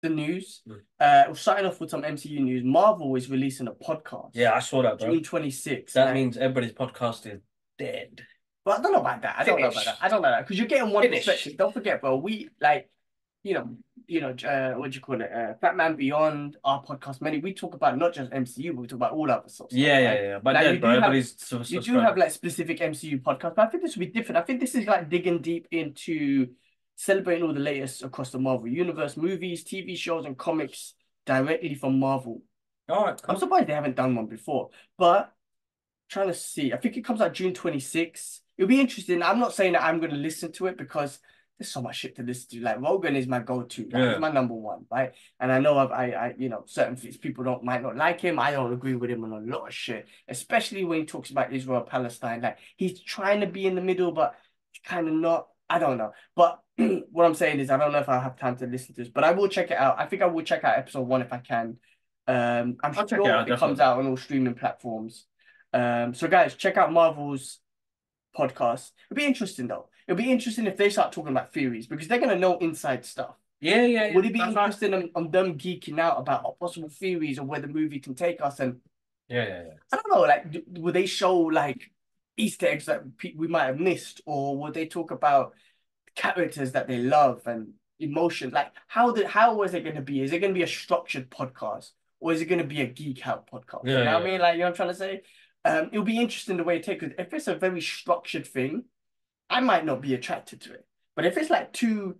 the news. We're starting off with some MCU news. Marvel is releasing a podcast. Yeah, I saw that, bro. June 26th. That means everybody's podcast is dead. But I don't know about that. I don't know about that. Because you're getting one perspective. Don't forget, bro. We like, what do you call it? Batman Beyond, our podcast, many we talk about not just MCU, but we talk about all other stuff. Yeah. But like, then, bro, you do have like specific MCU podcasts, but I think this will be different. I think this is like digging deep into celebrating all the latest across the Marvel universe, movies, TV shows, and comics directly from Marvel. All right, cool. I'm surprised they haven't done one before, but trying to see. I think it comes out June 26th. It'll be interesting. I'm not saying that I'm going to listen to it because there's so much shit to listen to. Like Rogan is my go-to. Like, he's my number one, right? And I know certain people might not like him. I don't agree with him on a lot of shit, especially when he talks about Israel, Palestine. Like he's trying to be in the middle, but kind of not. I don't know. But what I'm saying is, I don't know if I'll have time to listen to this, but I will check it out. I think I will check out episode 1 if I can. I'm sure it comes out on all streaming platforms. So guys, check out Marvel's podcast. It'll be interesting though. It'll be interesting if they start talking about theories because they're gonna know inside stuff. Yeah. Would it be interesting on them geeking out about possible theories of where the movie can take us? And yeah. I don't know. Like, will they show like Easter eggs that we might have missed, or would they talk about characters that they love and emotions? Like, how is it going to be? Is it going to be a structured podcast, or is it going to be a geek out podcast? You know what I mean? Like, you know what I'm trying to say? It'll be interesting the way it takes. If it's a very structured thing, I might not be attracted to it. But if it's like two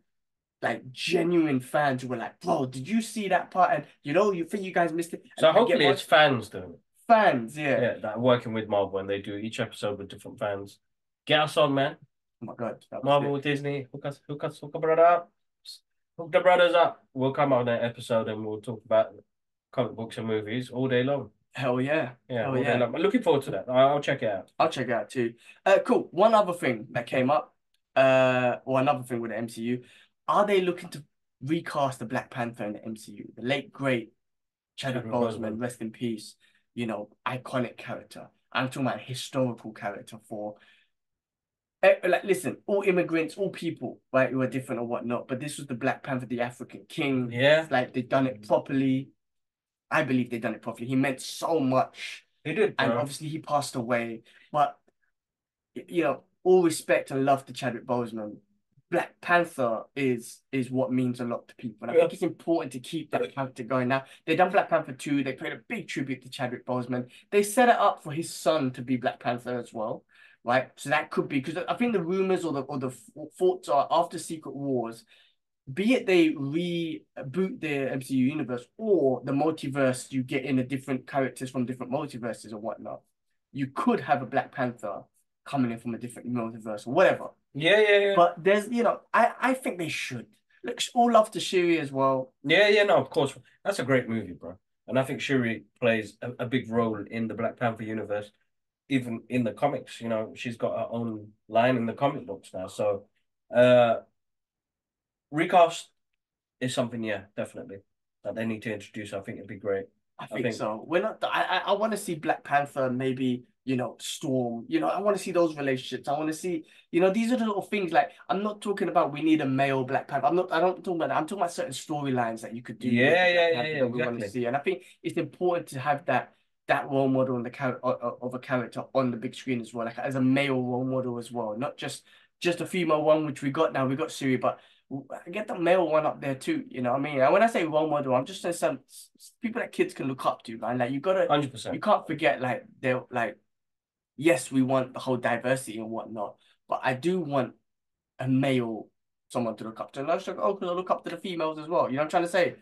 like genuine fans who were like, bro, did you see that part? And you think you guys missed it. So hopefully it's fans doing it. Fans, yeah. Yeah, that are working with Marvel when they do each episode with different fans. Get us on, man. Oh my God. Marvel, Disney, hook a brother up. Hook the brothers up. We'll come out on that episode and we'll talk about comic books and movies all day long. Hell yeah. Yeah, all day long. I'm looking forward to that. I'll check it out. I'll check it out too. Cool. One other thing that came up, or another thing with the MCU, are they looking to recast the Black Panther in the MCU? The late great Chadwick Boseman, rest in peace. Iconic character. I'm talking about a historical character for like, listen, all immigrants, all people, right, who are different or whatnot, but this was the Black Panther, the African king. Yeah. Like they've done it properly. I believe they've done it properly. He meant so much. He did, bro. And obviously he passed away. But all respect and love to Chadwick Boseman. Black Panther is what means a lot to people. And I think it's important to keep that character going. Now, they done Black Panther 2. They paid a big tribute to Chadwick Boseman. They set it up for his son to be Black Panther as well, right? So that could be, because I think the rumors or the thoughts are after Secret Wars, be it they reboot the MCU universe or the multiverse, you get in the different characters from different multiverses or whatnot. You could have a Black Panther coming in from a different multiverse or whatever. Yeah. But there's, I think they should. Look, all love to Shuri as well. Yeah, no, of course. That's a great movie, bro. And I think Shuri plays a big role in the Black Panther universe, even in the comics. She's got her own line in the comic books now. So, recast is something, yeah, definitely, that they need to introduce. I think it'd be great. I think so. We're not. I want to see Black Panther maybe. Storm. I want to see those relationships. I want to see. These are the little things. Like I'm not talking about we need a male Black Panther. I don't talk about that. I'm talking about certain storylines that you could do. Yeah. We want to see, and I think it's important to have that role model and of a character on the big screen as well, like as a male role model as well, not just a female one, which we got now. We got Siri, but get the male one up there too. You know what I mean? And when I say role model, I'm just saying some people that kids can look up to, man. Like you gotta, 100%. You can't forget, like they're like, yes, we want the whole diversity and whatnot, but I do want a male someone to look up to. And I was like, because I look up to the females as well. You know what I'm trying to say?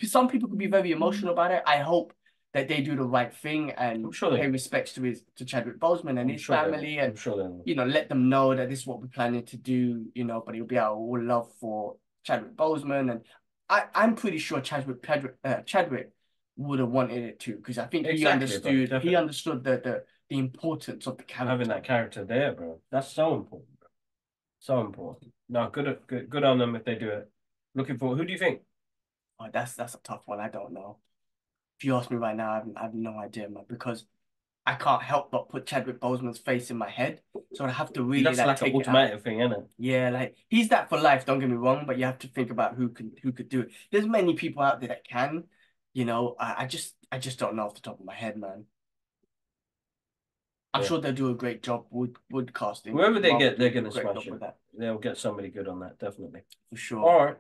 Some people could be very emotional about it. I hope that they do the right thing and pay respects to Chadwick Boseman and his family, and let them know that this is what we're planning to do. But it'll be our all love for Chadwick Boseman, and I'm pretty sure Chadwick would have wanted it too, because I think he understood the importance of the character. Having that character there, bro, that's so important, bro. So important. No, good on them if they do it. Looking forward. Who do you think? Oh, that's a tough one. I don't know. If you ask me right now, I have no idea, man, because I can't help but put Chadwick Boseman's face in my head. So I have to really That's like like an take it out. automatic thing, isn't it? Yeah, like he's that for life, don't get me wrong, but you have to think about who could do it. There's many people out there that can, I just don't know off the top of my head, man. I'm Yeah. sure they'll do a great job wood casting. Whoever they Marvel get, they're do a gonna great smash job with it. that They'll get somebody good on that, definitely. for sure. All right.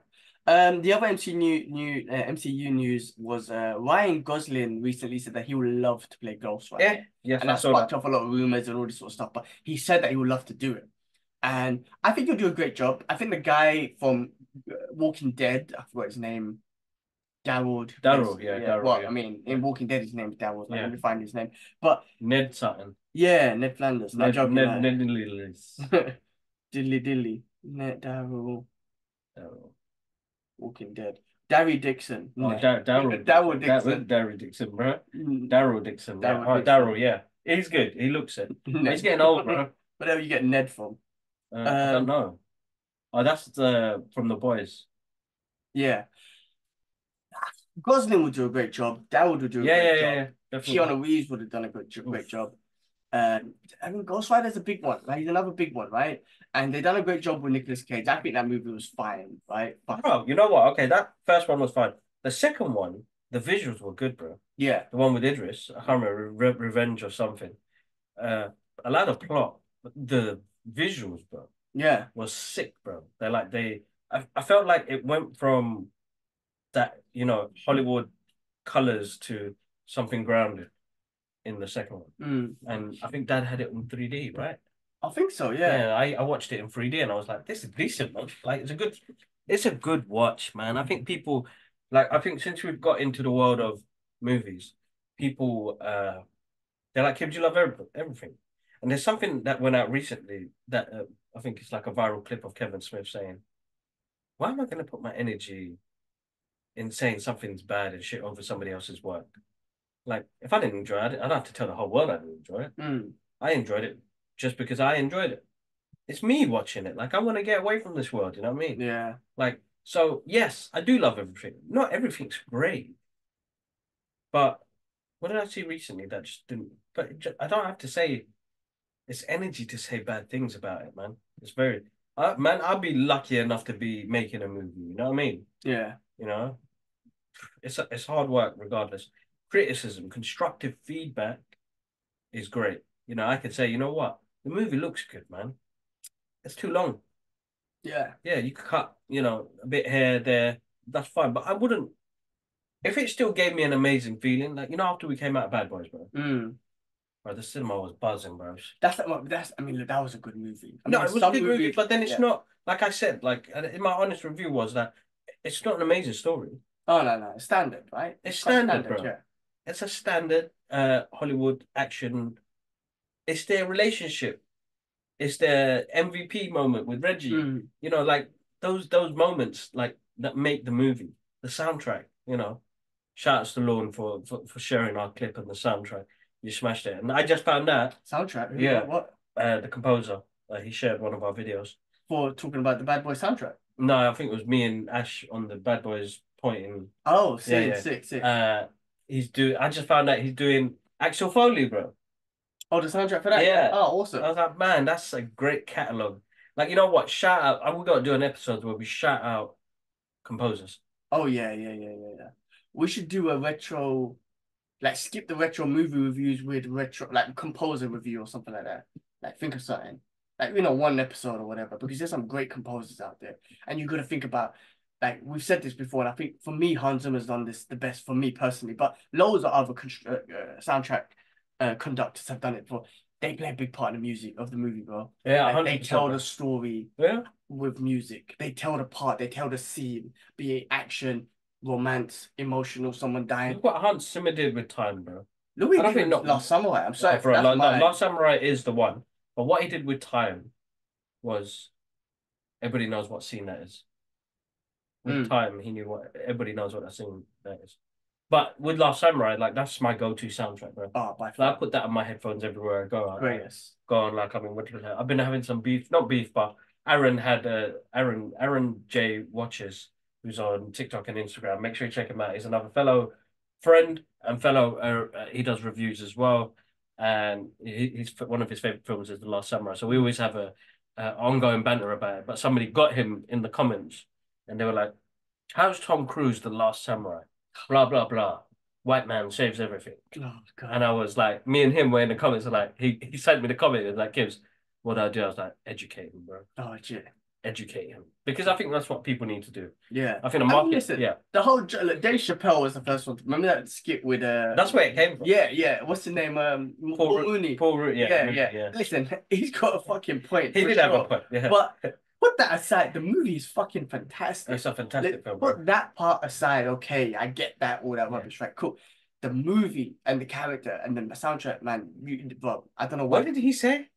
The other MCU news was Ryan Gosling recently said that he would love to play Ghost Yeah, Rider, yes, and I that saw sparked that. off a lot of rumors and all this sort of stuff. But he said that he would love to do it, and I think he'll do a great job. I think the guy from Walking Dead, I forgot his name, Daryl, who plays, Daryl, yeah, yeah. Daryl, Well, yeah. I mean, Yeah. in Walking Dead, his name's Daryl. Like, Yeah. let me find his name. But Ned Sutton. yeah, Ned Flanders. Not joking, like Ned Lillis. Diddly Dilly, Ned Daryl, Daryl. Walking Dead, Darry Dixon, Oh, Ned Daryl. Daryl That was Dixon, Darryl Dixon, bro. Mm, Daryl Dixon, yeah. Daryl Oh, Dixon, Daryl, yeah. He's good. He looks it. But he's Ned. getting old, bro. Whatever you get Ned from. I don't Um, know. Oh, that's the from the boys. yeah, Gosling would do a great job. Daryl would do a Yeah, yeah, great yeah, job. yeah. Definitely. Keanu Reeves would have done a great Oof. job. I mean, Ghost Rider's a big one, right? He's another big one, right? And they done a great job with Nicolas Cage. I think that movie was fine, right? But Bro, you know what? Okay, that first one was fine. The second one, the visuals were good, bro. yeah, The one with Idris, I can't remember, Revenge or something. Uh, a lot of plot, but the visuals, bro, yeah, was sick, bro. I felt like it went from that, Hollywood colors to something grounded in the second one. And I think Dad had it in 3D, right? I think so. Yeah, Yeah, I watched it in 3D and I was like, this is decent, man. Like it's a good watch, man. I think people I think since we've got into the world of movies, people they're like, Kim, do you love everything? And there's something that went out recently that I think it's like a viral clip of Kevin Smith saying, why am I going to put my energy in saying something's bad and shit over somebody else's work? Like, if I didn't enjoy it, I'd have to tell the whole world I didn't enjoy it. I enjoyed it just because I enjoyed it. It's me watching it. Like, I want to get away from this world, you know what I mean? yeah, Like, so yes, I do love everything. Not everything's great, but what did I see recently that just didn't? But I don't have to say it's energy to say bad things about it, man. It's very, man. I'd be lucky enough to be making a movie. You know what I mean? yeah, You know, it's hard work regardless. Criticism, constructive feedback is great. I could say, you know what, the movie looks good, man. It's too long. yeah. Yeah, you could cut, a bit here, there. That's fine. But I wouldn't, if it still gave me an amazing feeling, like, after we came out of Bad Boys, bro, the cinema was buzzing, bro. That's. I mean, look, that was a good movie. I No, mean, it was a some good movie, movies, but then it's yeah. not, like I said, like, in my honest review was that it's not an amazing story. Oh no, it's standard, right? It's Quite standard, standard, bro. yeah. It's a standard Hollywood action. It's their relationship. It's their MVP moment with Reggie. Like those moments like that make the movie. The soundtrack, Shout outs to Lorne for sharing our clip and the soundtrack. You smashed it. And I just found out, Soundtrack. Who, yeah, what? the composer, he shared one of our videos. For talking about the Bad Boy soundtrack. No, I think it was me and Ash on the Bad Boys pointing. Oh, Yeah, sick, yeah. sick, sick. I just found out he's doing Axel Foley, bro. Oh, the soundtrack for that, yeah. Yeah. Oh, I awesome. was like, man, that's a great catalog. Like, you know what? Shout out. I we got to do an episode where we shout out composers. Oh yeah. We should do a retro, like skip the retro movie reviews with retro, like composer review or something like that. Like think of something, like one episode or whatever, because there's some great composers out there, and you got to think about, like we've said this before, and I think for me Hans Zimmer's done this the best for me personally, but loads of other soundtrack conductors have done it before. They play a big part in the music of the movie, bro. Yeah, Like they 100%. tell the story Yeah. with music. They tell the part, they tell the scene, be it action, romance, emotional, someone dying. Look what Hans Zimmer did with time, bro. Louis I don't did think with not. Last Samurai. I'm sorry, Oh, bro, that's my Last Samurai is the one. But what he did with time was everybody knows what scene that is. With time, he knew what everybody knows what that scene that is. But with Last Samurai, like that's my go-to soundtrack, bro. Oh, by Like, I far. put that on my headphones everywhere I go. Greatest. Go on, like I mean, I've been having some beef, not beef, but Aaron had Aaron J watches, who's on TikTok and Instagram. Make sure you check him out. He's another fellow friend and fellow. He does reviews as well. and one of his favorite films is The Last Samurai. So we always have a ongoing banter about it. But somebody got him in the comments, and they were like, "How's Tom Cruise The Last Samurai?" Blah blah blah. White man saves everything. Oh God. And I was like, me and him were in the comments, and like he sent me the comment and like, Gibbs, what do I do? I was like, educate him, bro. Oh shit. Educate him, because I think that's what people need to do. Yeah. I think the market. Listen, yeah. The whole like, Dave Chappelle was the first one. Remember that skit with That's where it came from. Yeah, yeah. What's the name? Paul Mooney. Paul Root. Yeah, yeah. Listen, he's got a fucking point. He did have a point. Yeah. But put that aside, the movie is fucking fantastic. It's a fantastic film, bro. Put that part aside, okay, I get that, all that rubbish, right? Cool. The movie and the character and then the soundtrack, man, bro, I don't know what did he say?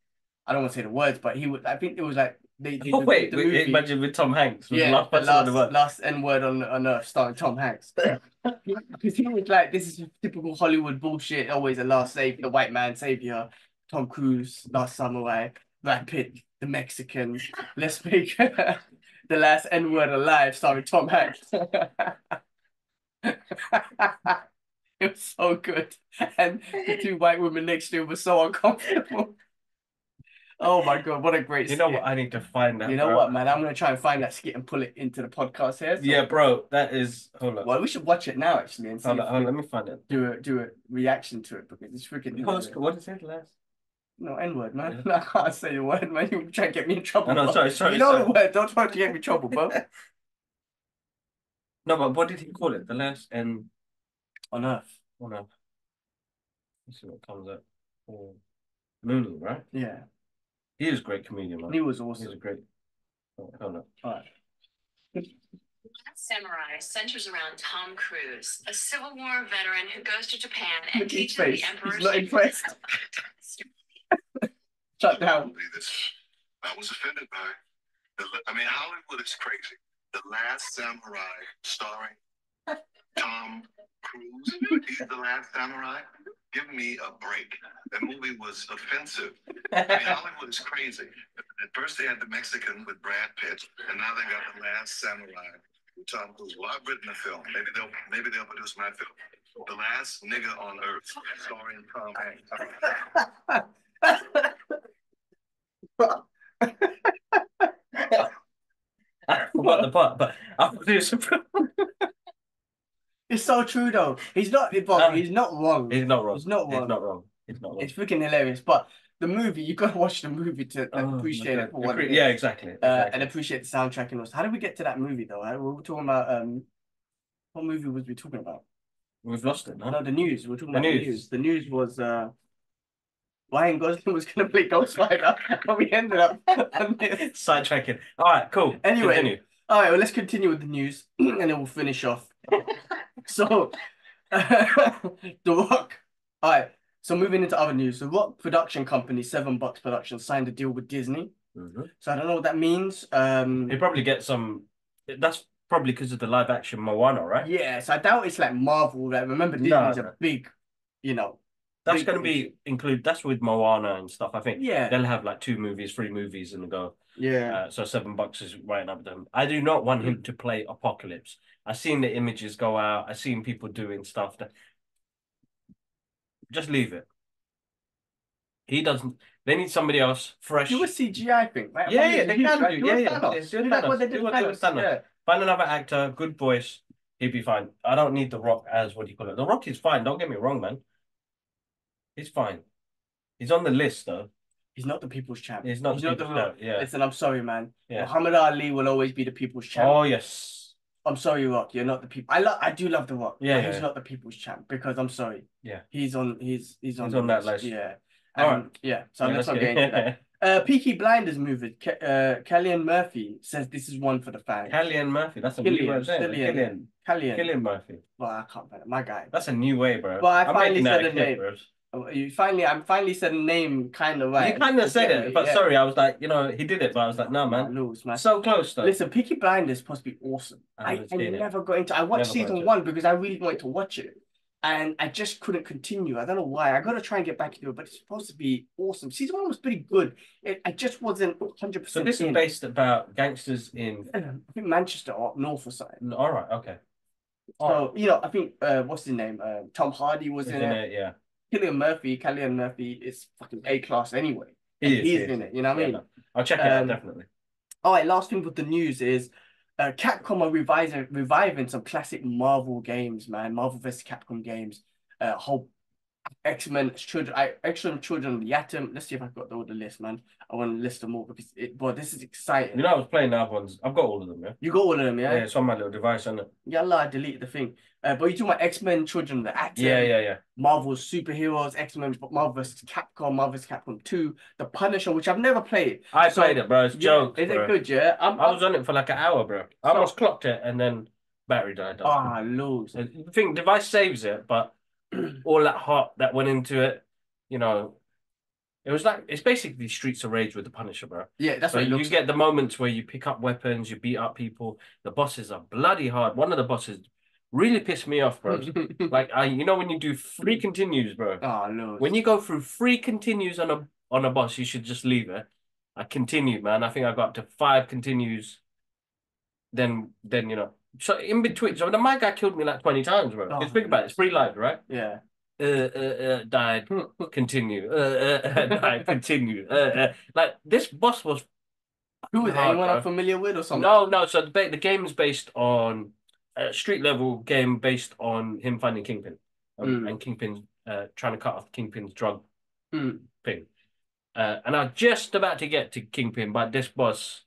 I don't want to say the words, but he was. I think it was like they oh wait, the movie. Imagine with Tom Hanks. Yeah, the last N word on Earth, starring Tom Hanks. Because he was like, this is typical Hollywood bullshit. Always a last savior, the white man savior. Tom Cruise, Last Samurai, Brad Pitt, the Mexican. Let's make the last N word alive, starring Tom Hanks. It was so good, and the two white women next to him were so uncomfortable. Oh my God, what a great skit. You know what? I need to find that. You know what, man? I'm going to try and find that skit and pull it into the podcast here. So... Yeah, bro, that is... Hold on. Well, we should watch it now, actually. And see hold on, let me find it. Do a reaction to it, because it's freaking... What is it last? No, N-word, man. Yeah. I can't say the word, man. You try to get me in trouble. No, sorry. You know the word. Don't try to get me in trouble, bro. No, but what did he call it? The last N... On Earth. On Earth. Let's see what comes up. Mooney, right? Yeah. He was a great comedian, man. He was awesome. He was a great... Oh, hold on. All right. Samurai centers around Tom Cruise, a Civil War veteran who goes to Japan and teaches the Emperor. He's not impressed. Shut down. I was offended by it. I mean, Hollywood is crazy. The Last Samurai, starring Tom Cruise. He's the Last Samurai. Give me a break. That movie was offensive. I mean, Hollywood is crazy. At first they had the Mexican with Brad Pitt, and now they got the Last Samurai with Tom Cruise. Well, I've written a film. Maybe they'll produce my film. The Last Nigga on Earth, starring Tom Hanks. I forgot the part, but I'll do some. It's so true though. He's not He's not wrong. He's not wrong. He's not wrong. It's freaking hilarious. But the movie, you gotta watch the movie to appreciate it for what it is. Yeah, exactly. And appreciate the soundtrack and all. How did we get to that movie though? We were talking about what movie was we talking about? We've lost it, no? No, the news. We're talking about the news. The news was Ryan Gosling was gonna play Ghost Rider, but we ended up sidetracking. All right, cool. Anyway, continue. All right, well, let's continue with the news, and then we'll finish off. So, The Rock. All right. So moving into other news, the Rock production company, Seven Bucks Productions, signed a deal with Disney. So I don't know what that means. They probably get some. That's probably because of the live action Moana, right? Yeah. So I doubt it's like Marvel. Like, remember, Disney's a big, That's going to be include. That's with Moana and stuff. I think. Yeah. They'll have like 2 movies, 3 movies in a go. Yeah. So $7 is right up with them. I do not want him to play Apocalypse. I've seen the images go out. I've seen people doing stuff that. Just leave it. He doesn't. They need somebody else fresh. Do a CGI thing, right? Yeah, they can do. Do what they did with Thanos. Yeah. Find another actor, good voice. He'd be fine. I don't need The Rock as what do you call it? The Rock is fine. Don't get me wrong, man. He's fine. He's on the list though. He's not the people's champ. He's not the people's champ. Yeah. Listen, I'm sorry, man. Yeah. Muhammad Ali will always be the people's champ. Oh yes. I'm sorry, Rock. You're not the people. I do love The Rock. Yeah. He's not the people's champ because I'm sorry. Yeah. He's on that list. Yeah. All right. Yeah. So let's not get into that. Peaky Blinders movie. Cillian Murphy says this is one for the fans. Cillian Murphy. That's a new way of saying it. Cillian Murphy. Well, I can't find it. My guy. That's a new way, bro. But I finally said a name. I finally said a name kind of right. You kind of said it, but sorry, I was like, he did it, but I was like, no, man. Lose, man. So close, though. Listen, Peaky Blinders is supposed to be awesome. I never got into. I watched season 1 because I really wanted to watch it, and I just couldn't continue. I don't know why. I got to try and get back into it, but it's supposed to be awesome. Season 1 was pretty good. I just wasn't 100%. So this is based about gangsters in, I think Manchester or up north or something. All right, okay. So I think what's his name? Tom Hardy was in it. Yeah. Cillian Murphy is fucking A class anyway. He's in it, you know what I mean? No. I'll check it out, definitely. All right, last thing with the news is Capcom are reviving some classic Marvel games, man. Marvel vs. Capcom games. Whole X-Men Children of the Atom. Let's see if I've got all the list, man. I want to list them all because this is exciting. You know, I was playing the other ones. I've got all of them, yeah. You got all of them, yeah? Yeah, it's on my little device, isn't it? Yeah, I deleted the thing. But you're talking about X-Men Children of the Atom. Yeah. Marvel's superheroes, X-Men, Marvel vs. Capcom, Marvel vs. Capcom 2, The Punisher, which I've never played. I played it, bro. It's jokes, Is bro. it good, yeah? I was on it for like an hour, bro. I almost clocked it and then battery died. Lose. I think device saves it, but all that heart that went into it, you know, it was like, it's basically Streets of Rage with the Punisher, bro. Yeah, that's so what it looks you get the moments where you pick up weapons, you beat up people. The bosses are bloody hard. One of the bosses really pissed me off, bro. Like, you know, when you do 3 continues, bro. Oh, no. When you go through 3 continues on a boss, you should just leave it. I continued, man. I think I got up to 5 continues. Then you know. So in between, so my guy killed me like 20 times, bro. Oh, Just think about it. It's 3 lives, right? Yeah. Died, continue, died, continue. Like this boss was. Who is anyone I'm familiar with or something? No. So the game is based on a street level game based on him finding Kingpin, and Kingpin trying to cut off Kingpin's drug thing. And I'm just about to get to Kingpin, but this boss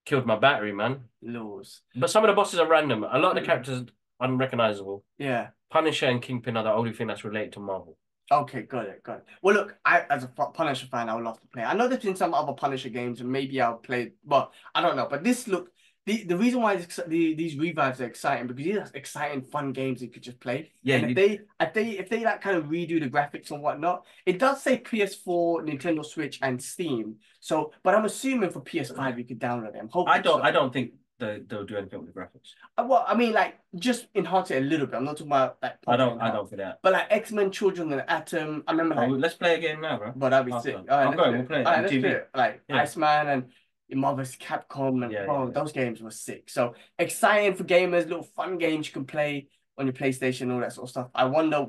killed my battery, man. Laws. But some of the bosses are random. A lot of the characters are unrecognizable. Yeah. Punisher and Kingpin are the only thing that's related to Marvel. Okay, got it. Well, look, I as a Punisher fan, I would love to play. I know there's been some other Punisher games, and maybe I'll play. But I don't know. But the reason why these revives are exciting because these are exciting, fun games you could just play. Yeah. And if they like kind of redo the graphics and whatnot, it does say PS4, Nintendo Switch, and Steam. So, but I'm assuming for PS5 you could download them. I don't think they'll do anything with the graphics. Well, I mean, like just enhance it a little bit. I'm not talking about like. I don't for that. But like X-Men Children of the Atom, I remember like. Let's play a game now, bro. But that'd be sick. I'm going. We'll play it on let's TV. do it. Like Iceman and Marvel vs. Capcom and those games were sick. So exciting for gamers, little fun games you can play on your PlayStation, all that sort of stuff. I wonder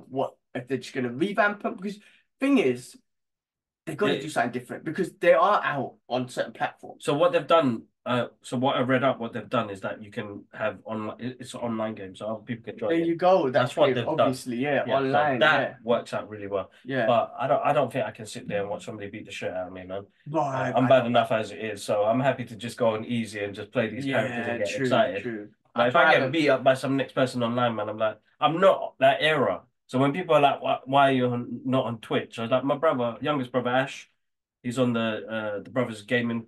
if they're just gonna revamp them because thing is, they've got to do something different because they are out on certain platforms. So what they've done. So what I read up, what they've done is that you can have online. It's an online game, so other people can join. There you go. That's what they've obviously, done. Yeah, online. So that works out really well. Yeah. But I don't think I can sit there and watch somebody beat the shit out of me, man. Right. I'm bad enough as it is, so I'm happy to just go on easy and just play these characters and get excited. True. Like if I get beat up by some next person online, man, I'm like, I'm not that era. So when people are like, why are you not on Twitch? I was like, my youngest brother Ash, he's on the Brothers Gaming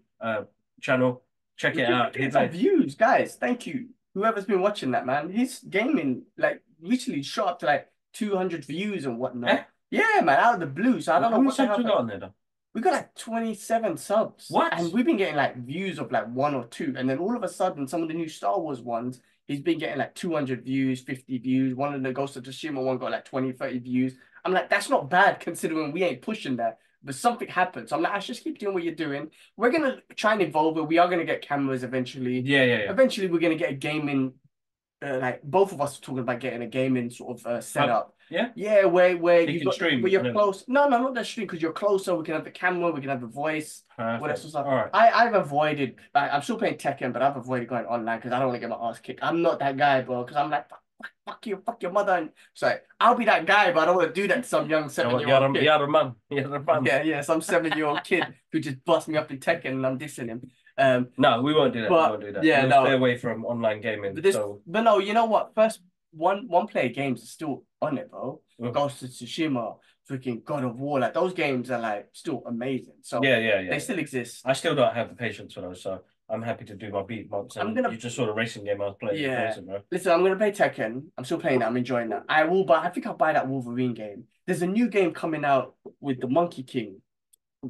channel. Check it out. Get some views, guys. Thank you. Whoever's been watching that, man. His gaming like recently shot up to like 200 views and whatnot. Yeah, man, out of the blue. So I don't know what subs we got on there though. We got like 27 subs. What? And we've been getting like views of like 1 or 2. And then all of a sudden, some of the new Star Wars ones, he's been getting like 200 views, 50 views. One of the Ghost of Tsushima one got like 20, 30 views. I'm like, that's not bad considering we ain't pushing that. But something happened. So I'm like, I just keep doing what you're doing. We're going to try and evolve it. We are going to get cameras eventually. Yeah. Eventually, we're going to get a gaming, like both of us are talking about getting a gaming sort of setup. Yeah, where you stream. Where you're close. No, not that stream because you're closer. We can have the camera. We can have the voice. What else stuff. All right. I've avoided. I'm still playing Tekken, but I've avoided going online because I don't want to get my ass kicked. I'm not that guy, bro. Because I'm like, fuck your mother. And so I'll be that guy, but I don't want to do that to some young 7-year-old kid. You're a man. Yeah, some 7-year-old kid who just bust me up in Tekken and I'm dissing him. No, we won't do that. We won't do that. Yeah, we'll stay away from online gaming. But no, you know what? First, one player games are still on it, bro. Ghost of Tsushima, freaking God of War, like those games are like still amazing. So yeah, they still exist. I still don't have the patience for those, so I'm happy to do my beat months. You just saw the racing game I was playing. Yeah. Listen, I'm gonna play Tekken. I'm still playing that. I'm enjoying that. I think I'll buy that Wolverine game. There's a new game coming out with the Monkey King.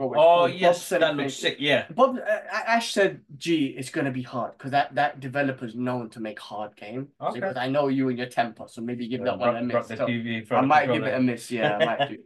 Oh yes, that looks sick. Yeah. Bob Ash said, "Gee, it's gonna be hard because that developer's known to make hard game." Okay. Because I know you and your temper, so maybe give that one a miss. I might give it a miss. Yeah, I might do.